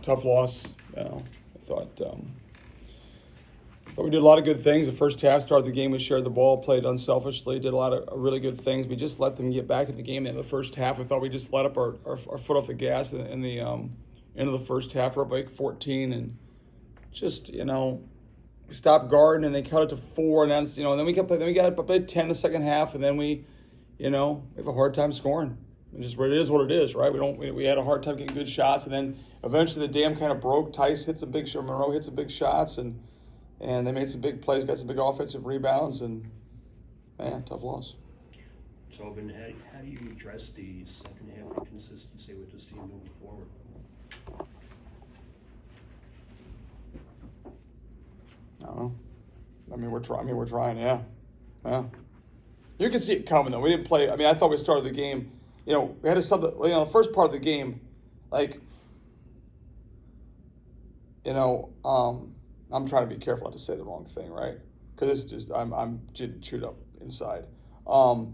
tough loss. I thought we did a lot of good things. The first half, started the game, we shared the ball, played unselfishly, did a lot of really good things. We just let them get back in the game. In the first half, I thought we just let up our foot off the gas in the end of the first half. We're up like 14, and just, we stopped guarding, and they cut it to 4, and then, and then we kept playing. Then we got up 10 the second half, and then we have a hard time scoring. It is what it is, right? We had a hard time getting good shots, and then eventually the dam kind of broke. Tice hits a big shot, Monroe hits some big shots, and they made some big plays, got some big offensive rebounds, and man, tough loss. Tobin, how do you address the second half inconsistency with this team moving forward? I don't know. We're trying, yeah. You can see it coming, though. We didn't play. I thought we started the game. We had the first part of the game, I'm trying to be careful not to say the wrong thing, right? Because it's just I'm chewed up inside. I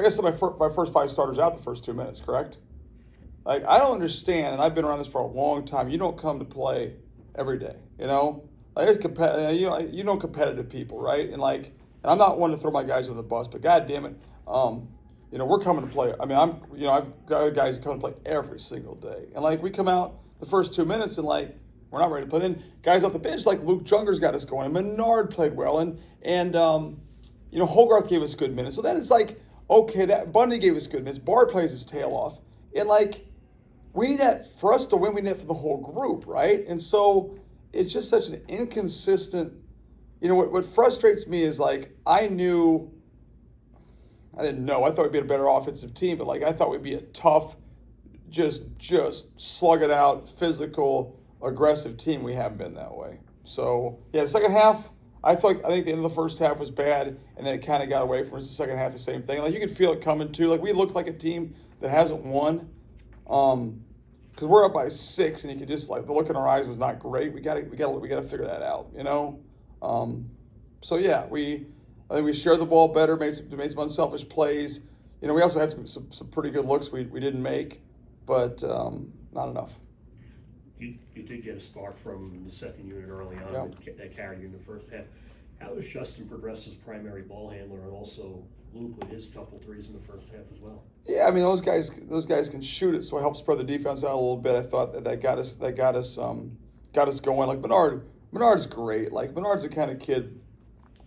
guess my first 5 starters out the first 2 minutes, correct? I don't understand, and I've been around this for a long time. You don't come to play every day, There's competitive people, right? And I'm not one to throw my guys under the bus, but God damn it, we're coming to play. I've got guys who come to play every single day, and we come out the first 2 minutes and we're not ready to play. Then guys off the bench like Luke Junger's got us going, and Menard played well, and Hogarth gave us good minutes. So then it's okay, that Bundy gave us good minutes. Bard plays his tail off, and we need that for us to win. We need it for the whole group, right? And so it's just such an inconsistent. What frustrates me is I didn't know. I thought we'd be a better offensive team, but I thought we'd be a tough, just slug it out, physical, aggressive team. We haven't been that way. So yeah, the second half, I think the end of the first half was bad, and then it kind of got away from us. The second half, the same thing. You could feel it coming too. We looked like a team that hasn't won, because we're up by 6, and you could just the look in our eyes was not great. We got to figure that out, So yeah, I think we shared the ball better, made some unselfish plays. We also had some pretty good looks we didn't make, but not enough. You did get a spark from the second unit early on that carried you in the first half. How does Justin progress as primary ball handler, and also Luke with his couple threes in the first half as well? Yeah, those guys can shoot it, so it helped spread the defense out a little bit. I thought that got us going. Menard's great. Menard's the kind of kid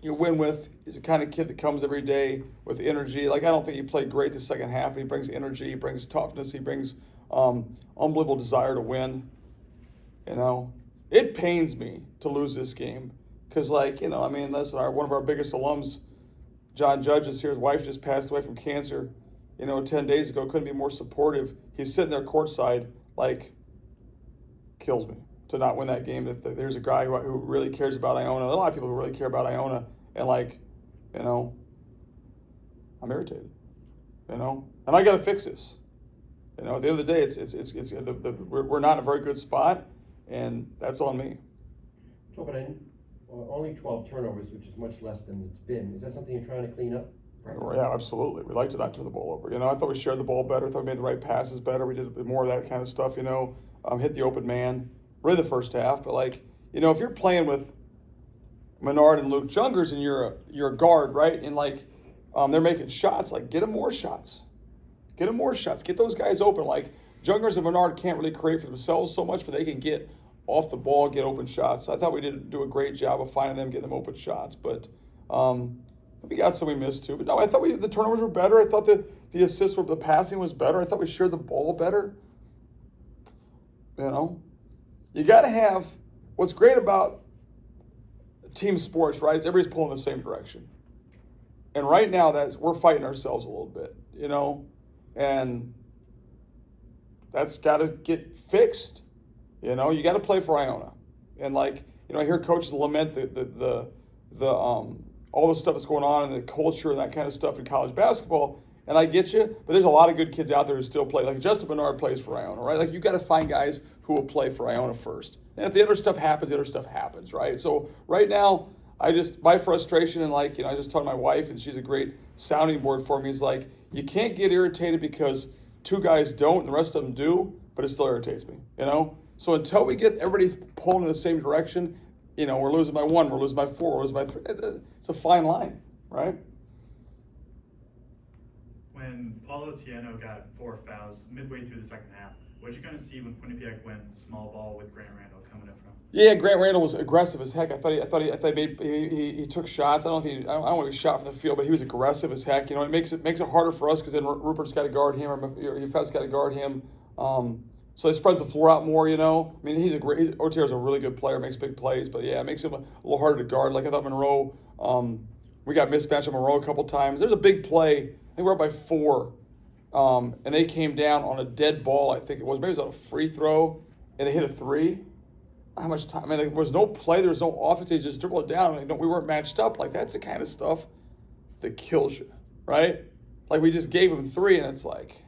you win with. He's the kind of kid that comes every day with energy. I don't think he played great the second half, but he brings energy, he brings toughness, he brings unbelievable desire to win. It pains me to lose this game because, listen, one of our biggest alums, John Judge, is here. His wife just passed away from cancer, 10 days ago. Couldn't be more supportive. He's sitting there courtside, kills me to not win that game. If there's a guy who really cares about Iona, a lot of people who really care about Iona, and I'm irritated, and I got to fix this. At the end of the day, we're not in a very good spot, and that's on me. So, but only 12 turnovers, which is much less than it's been. Is that something you're trying to clean up? Right? Yeah, absolutely. We like to not turn the ball over. I thought we shared the ball better. I thought we made the right passes better. We did a bit more of that kind of stuff. Hit the open man. Really the first half, but if you're playing with Menard and Luke Jungers and you're a guard, right? And they're making shots, get them more shots. Get them more shots. Get those guys open. Jungers and Menard can't really create for themselves so much, but they can get off the ball, get open shots. I thought we did do a great job of finding them, getting them open shots, but we got some we missed too. But no, I thought the turnovers were better. I thought the assists the passing was better. I thought we shared the ball better. You got to have, what's great about team sports, right, is everybody's pulling in the same direction. And right now, we're fighting ourselves a little bit, and that's got to get fixed. You got to play for Iona. And I hear coaches lament the all the stuff that's going on and the culture and that kind of stuff in college basketball. And I get you, but there's a lot of good kids out there who still play. Justin Menard plays for Iona, right? You got to find guys who will play for Iona first. And if the other stuff happens, right? So right now, my frustration and I just told my wife, and she's a great sounding board for me, is you can't get irritated because 2 guys don't and the rest of them do, but it still irritates me, So until we get everybody pulling in the same direction, we're losing by 1, we're losing by 4, we're losing by 3. It's a fine line, right? When Paulo Tieno got 4 fouls midway through the second half, what did you kind of see when Quinnipiac went small ball with Grant Randle coming up from? Yeah, Grant Randle was aggressive as heck. I thought he took shots. I don't know if he shot from the field, but he was aggressive as heck. It makes it harder for us because then Rupert's got to guard him, or Yefet's got to guard him. So he spreads the floor out more. I mean, Otier's a really good player, makes big plays, but yeah, it makes him a little harder to guard. Like I thought Monroe, we got mismatched on Monroe a couple times. There's a big play. I think we're up by 4. And they came down on a dead ball, I think it was. Maybe it was on a free throw, and they hit a 3. How much time? I mean, there was no play. There was no offense. They just dribbled it down. We weren't matched up. Like, that's the kind of stuff that kills you, right? Like, we just gave them 3, and it's like,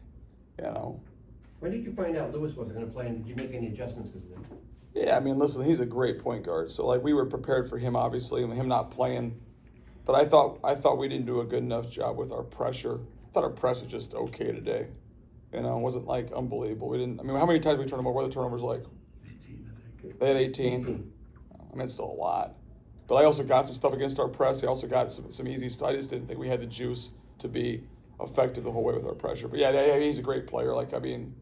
When did you find out Lewis wasn't going to play, and did you make any adjustments because of that? Yeah, I mean, listen, he's a great point guard. So, like, we were prepared for him, obviously, and him not playing. But I thought we didn't do a good enough job with our pressure. I thought our press was just okay today. It wasn't like unbelievable. We didn't. I mean, how many times we turned them over? What were the turnovers like? 18, I think. They had 18. I mean, it's still a lot. But I also got some stuff against our press. I also got some easy stuff. I just didn't think we had the juice to be effective the whole way with our pressure. But yeah, he's a great player. Like, I mean,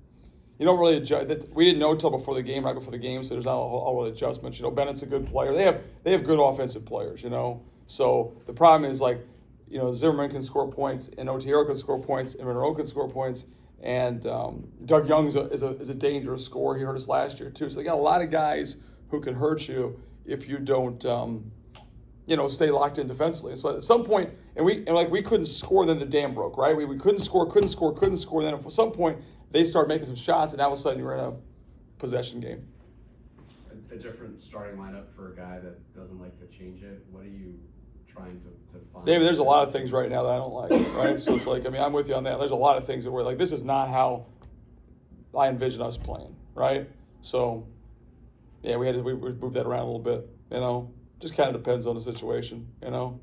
you don't really adjust. We didn't know until before the game, right before the game. So there's not a whole lot of adjustments. Bennett's a good player. They have good offensive players. So the problem is, like, Zimmerman can score points, and Otero can score points, and Monroe can score points, and Doug Young is a dangerous scorer. He hurt us last year too. So you got a lot of guys who can hurt you if you don't, stay locked in defensively. So at some point, we couldn't score, then the dam broke, right? We couldn't score. Then at some point they started making some shots, and all of a sudden you're in a possession game. A different starting lineup for a guy that doesn't like to change it. What are you trying to find? David, there's a lot of things right now that I don't like, right? So it's like, I mean, I'm with you on that. There's a lot of things that we're like, this is not how I envision us playing, right? So, yeah, we moved that around a little bit, Just kind of depends on the situation, Tom,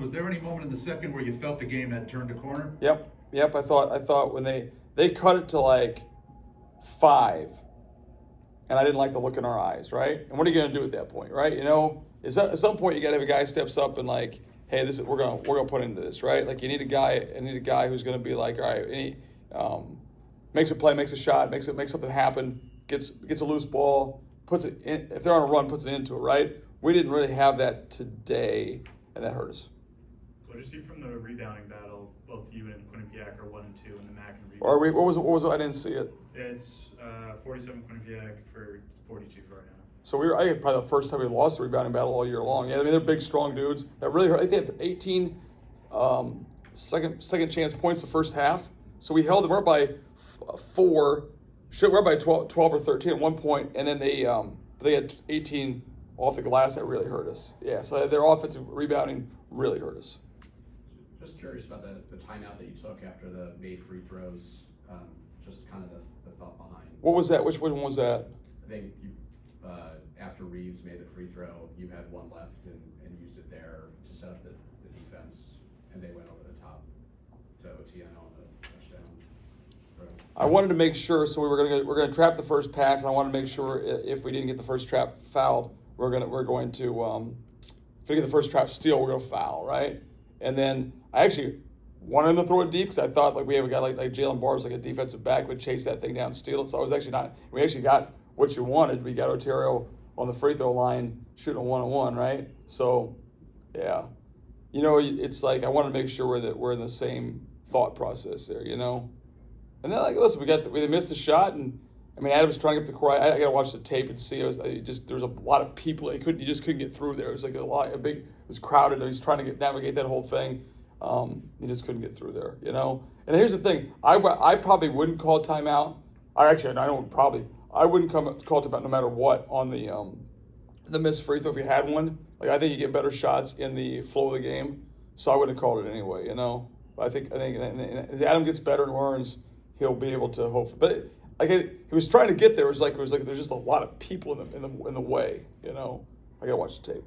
was there any moment in the second where you felt the game had turned a corner? Yep. I thought when they cut it to like 5, and I didn't like the look in our eyes, right? And what are you going to do at that point, right? At some point you got to have a guy steps up and like, hey, we're gonna put into this, right? Like, you need a guy who's going to be like, all right, and he makes a play, makes a shot, makes something happen, gets a loose ball, puts it in. If they're on a run, puts it into it, right? We didn't really have that today, and that hurt us. What did you see from the rebounding battle? Both you and Quinnipiac are 1 and 2 in the MAC and rebound. Or what was it? I didn't see it. It's 47 Quinnipiac for 42 for Iona. So I think probably the first time we lost the rebounding battle all year long. Yeah, I mean, they're big, strong dudes that really hurt. I think they had 18 second chance points the first half. So we held them. We're up by 4. We're up by 12 or 13 at one point, and then they had 18 off the glass that really hurt us. Yeah, so their offensive rebounding really hurt us. Just curious about the timeout that you took after the made free throws. Just kind of the thought behind. What was that? Which one was that? I think you, after Reeves made the free throw, you had 1 left and used it there to set up the defense, and they went over the top to Otieno on the touchdown throw. I wanted to make sure, so we're gonna trap the first pass, and I wanted to make sure if we didn't get the first trap fouled, we're going to if we get the first trap steal, we're gonna foul, right? And then I actually wanted to throw it deep because I thought, like, we have a guy like Jalen Barnes, like a defensive back, would chase that thing down and steal it. So I was actually not. We actually got what you wanted. We got Otero on the free throw line shooting a 1-on-1, right? So, yeah, it's like I want to make sure that we're in the same thought process there, And then, like, listen, we missed the shot, and I mean, Adam's trying to get up the court. I got to watch the tape and see. There was a lot of people. You just couldn't get through there. It was like it was crowded. He's trying to navigate that whole thing. He just couldn't get through there, And here's the thing: I probably wouldn't call timeout. I wouldn't call timeout no matter what on the missed free throw if you had one. Like, I think you get better shots in the flow of the game, so I wouldn't have called it anyway, But I think as Adam gets better and learns, he'll be able to hope. But he was trying to get there. It was like there's just a lot of people in the way, I gotta watch the tape.